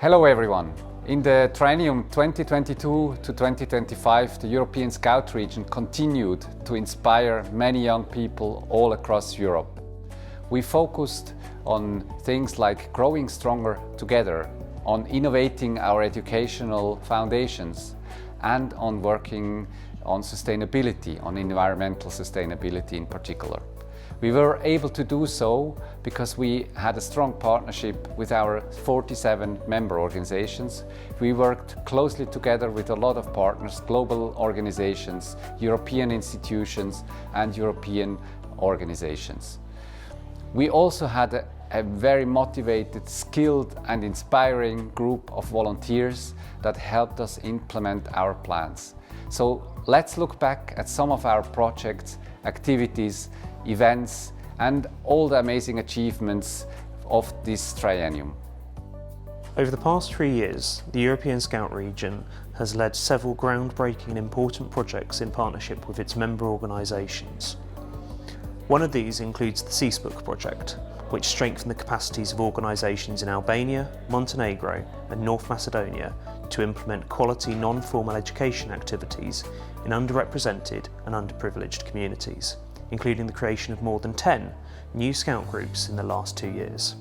Hello everyone. In the triennium 2022 to 2025, the European Scout region continued to inspire many young people all across Europe. We focused on things like growing stronger together, on innovating our educational foundations, and on working on sustainability, on environmental sustainability in particular. We were able to do so because we had a strong partnership with our 47 member organizations. We worked closely together with a lot of partners, global organizations, European institutions, and European organizations. We also had a very motivated, skilled, and inspiring group of volunteers that helped us implement our plans. So let's look back at some of our projects, activities, events, and all the amazing achievements of this triennium. Over the past 3 years, the European Scout region has led several groundbreaking and important projects in partnership with its member organisations. One of these includes the CEASBOOK project, which strengthened the capacities of organisations in Albania, Montenegro and North Macedonia to implement quality non-formal education activities in underrepresented and underprivileged communities, including the creation of more than 10 new Scout groups in the last 2 years.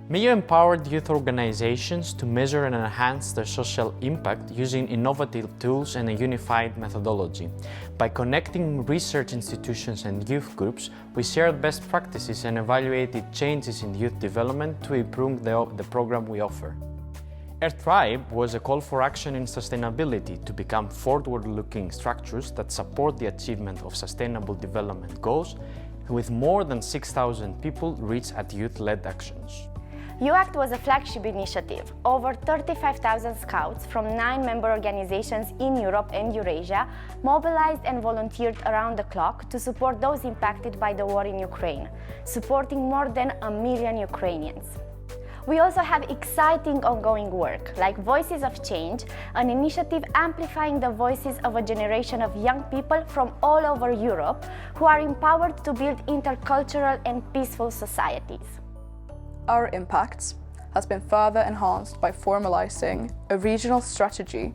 MEO empowered youth organizations to measure and enhance their social impact using innovative tools and a unified methodology. By connecting research institutions and youth groups, we shared best practices and evaluated changes in youth development to improve the program we offer. Earth Tribe was a call for action in sustainability to become forward-looking structures that support the achievement of sustainable development goals, with more than 6,000 people reached at youth-led actions. UACT was a flagship initiative. Over 35,000 scouts from 9 member organizations in Europe and Eurasia mobilized and volunteered around the clock to support those impacted by the war in Ukraine, supporting more than 1 million Ukrainians. We also have exciting ongoing work, like Voices of Change, an initiative amplifying the voices of a generation of young people from all over Europe who are empowered to build intercultural and peaceful societies. Our impact has been further enhanced by formalizing a regional strategy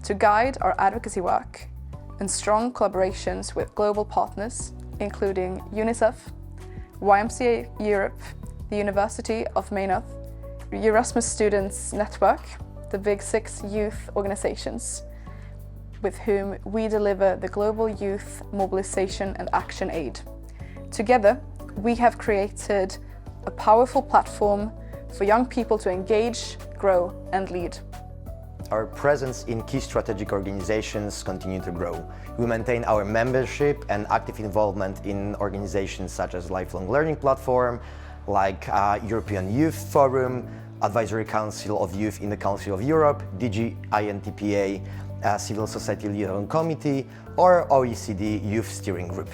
to guide our advocacy work and strong collaborations with global partners, including UNICEF, YMCA Europe, the University of Maynooth, Erasmus Students Network, the Big Six youth organizations, with whom we deliver the Global Youth Mobilization and Action Aid. Together, we have created a powerful platform for young people to engage, grow, and lead. Our presence in key strategic organizations continue to grow. We maintain our membership and active involvement in organizations such as Lifelong Learning Platform, like European Youth Forum, Advisory Council of Youth in the Council of Europe, DG INTPA, Civil Society Liaison Committee, or OECD Youth Steering Group.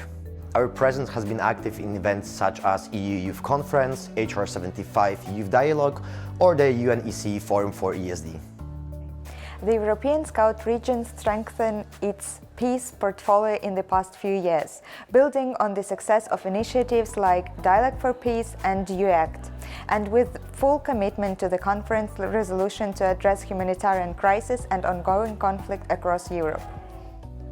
Our presence has been active in events such as EU Youth Conference, HR75 Youth Dialogue, or the UNEC Forum for ESD. The European Scout region strengthened its peace portfolio in the past few years, building on the success of initiatives like Dialogue for Peace and UACT, and with full commitment to the conference resolution to address humanitarian crisis and ongoing conflict across Europe.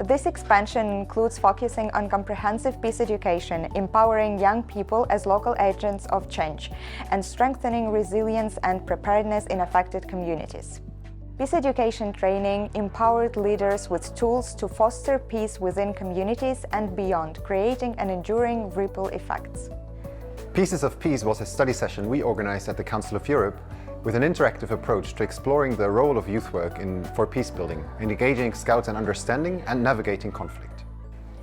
This expansion includes focusing on comprehensive peace education, empowering young people as local agents of change, and strengthening resilience and preparedness in affected communities. Peace education training empowered leaders with tools to foster peace within communities and beyond, creating an enduring ripple effects. Pieces of Peace was a study session we organized at the Council of Europe with an interactive approach to exploring the role of youth work for peace building, engaging scouts in understanding and navigating conflict.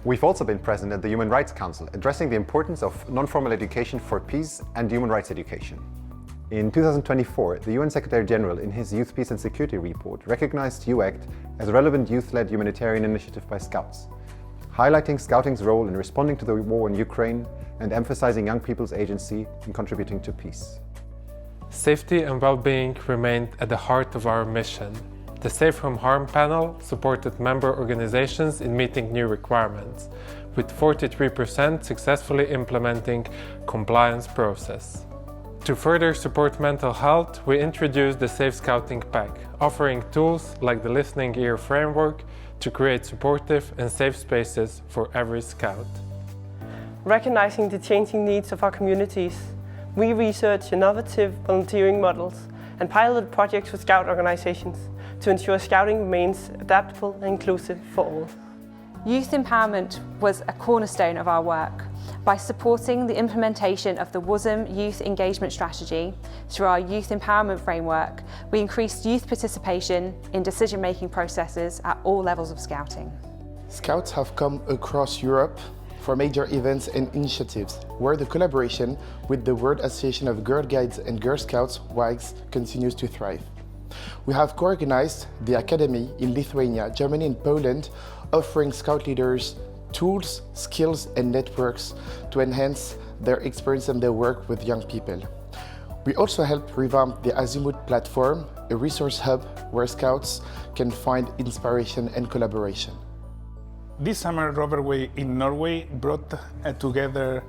We've also been present at the Human Rights Council, addressing the importance of non-formal education for peace and human rights education. In 2024, the UN Secretary General, in his Youth, Peace and Security report, recognized UACT as a relevant youth-led humanitarian initiative by Scouts, highlighting Scouting's role in responding to the war in Ukraine and emphasizing young people's agency in contributing to peace. Safety and well-being remained at the heart of our mission. The Safe from Harm panel supported member organizations in meeting new requirements, with 43% successfully implementing compliance process. To further support mental health, we introduced the Safe Scouting Pack, offering tools like the Listening Ear framework to create supportive and safe spaces for every scout. Recognizing the changing needs of our communities, we research innovative volunteering models and pilot projects with Scout organizations to ensure Scouting remains adaptable and inclusive for all. Youth empowerment was a cornerstone of our work. By supporting the implementation of the WASM Youth Engagement Strategy through our Youth Empowerment Framework, we increased youth participation in decision-making processes at all levels of Scouting. Scouts have come across Europe for major events and initiatives, where the collaboration with the World Association of Girl Guides and Girl Scouts WAGS continues to thrive. We have co-organized the Academy in Lithuania, Germany and Poland, offering Scout leaders tools, skills and networks to enhance their experience and their work with young people. We also helped revamp the Azimut platform, a resource hub where Scouts can find inspiration and collaboration. This summer, Roverway in Norway brought together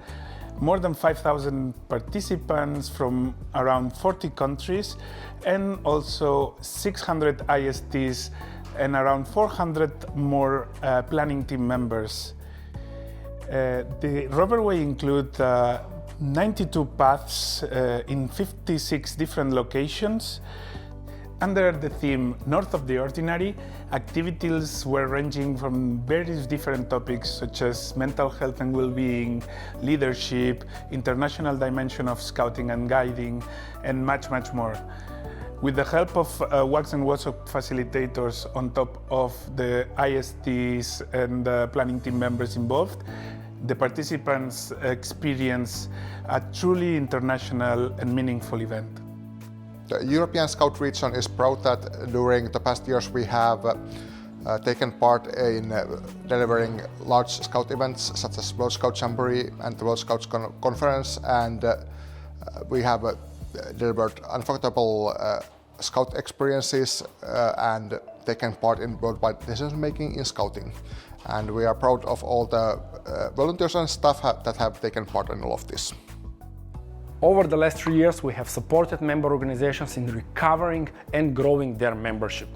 more than 5,000 participants from around 40 countries and also 600 ISTs and around 400 more planning team members. The Roverway includes 92 paths in 56 different locations. Under the theme North of the Ordinary, activities were ranging from various different topics such as mental health and well-being, leadership, international dimension of scouting and guiding, and much, much more. With the help of WAGS and WASOP facilitators on top of the ISTs and the planning team members involved, the participants experience a truly international and meaningful event. The European Scout region is proud that during the past years we have taken part in delivering large Scout events such as World Scout Jamboree and the World Scouts Conference, and we have delivered unforgettable Scout experiences and taken part in worldwide decision making in Scouting. And we are proud of all the volunteers and staff that have taken part in all of this. Over the last 3 years, we have supported member organizations in recovering and growing their membership.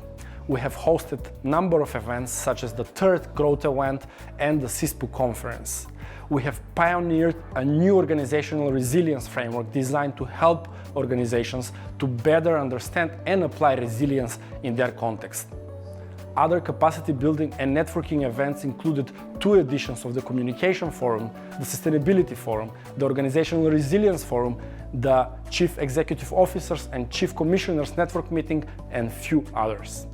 We have hosted a number of events such as the third Growth event and the CISPU conference. We have pioneered a new organizational resilience framework designed to help organizations to better understand and apply resilience in their context. Other capacity building and networking events included 2 editions of the Communication Forum, the Sustainability Forum, the Organizational Resilience Forum, the Chief Executive Officers and Chief Commissioners Network Meeting, and few others.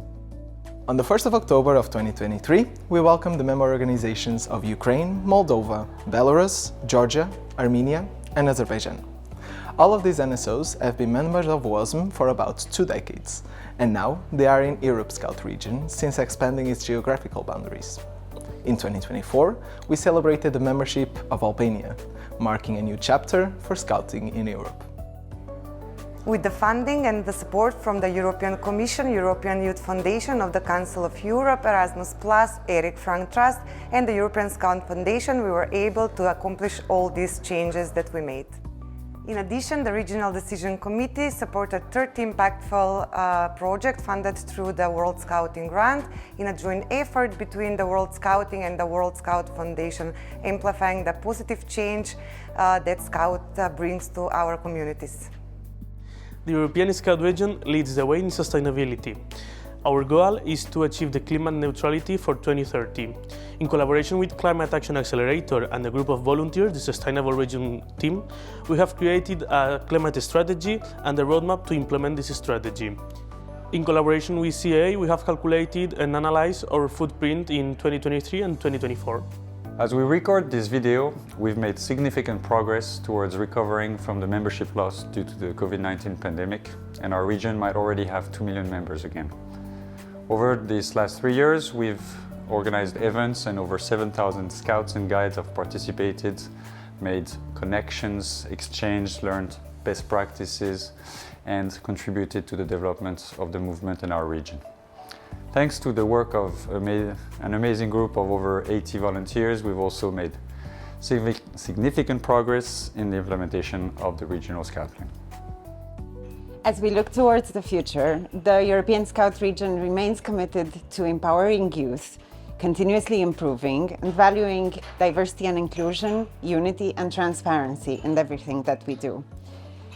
On the 1st of October of 2023, we welcomed the member organizations of Ukraine, Moldova, Belarus, Georgia, Armenia, and Azerbaijan. All of these NSOs have been members of WASM for about 2 decades, and now they are in Europe Scout region since expanding its geographical boundaries. In 2024, we celebrated the membership of Albania, marking a new chapter for Scouting in Europe. With the funding and the support from the European Commission, European Youth Foundation of the Council of Europe, Erasmus+, Eric Frank Trust, and the European Scout Foundation, we were able to accomplish all these changes that we made. In addition, the Regional Decision Committee supported 30 impactful projects funded through the World Scouting Grant in a joint effort between the World Scouting and the World Scout Foundation, amplifying the positive change that Scout brings to our communities. The European Scout region leads the way in sustainability. Our goal is to achieve the climate neutrality for 2030. In collaboration with Climate Action Accelerator and a group of volunteers, the Sustainable Region team, we have created a climate strategy and a roadmap to implement this strategy. In collaboration with CA, we have calculated and analyzed our footprint in 2023 and 2024. As we record this video, we've made significant progress towards recovering from the membership loss due to the COVID-19 pandemic, and our region might already have 2 million members again. Over these last 3 years, we've organized events and over 7,000 scouts and guides have participated, made connections, exchanged, learned best practices, and contributed to the development of the movement in our region. Thanks to the work of an amazing group of over 80 volunteers, we've also made significant progress in the implementation of the Regional Scout Plan. As we look towards the future, the European Scout region remains committed to empowering youth, continuously improving and valuing diversity and inclusion, unity and transparency in everything that we do.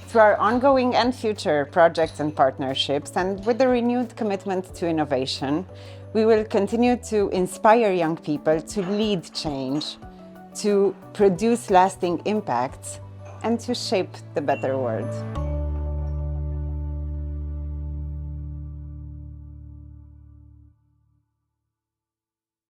Through our ongoing and future projects and partnerships, and with a renewed commitment to innovation, we will continue to inspire young people to lead change, to produce lasting impacts, and to shape the better world.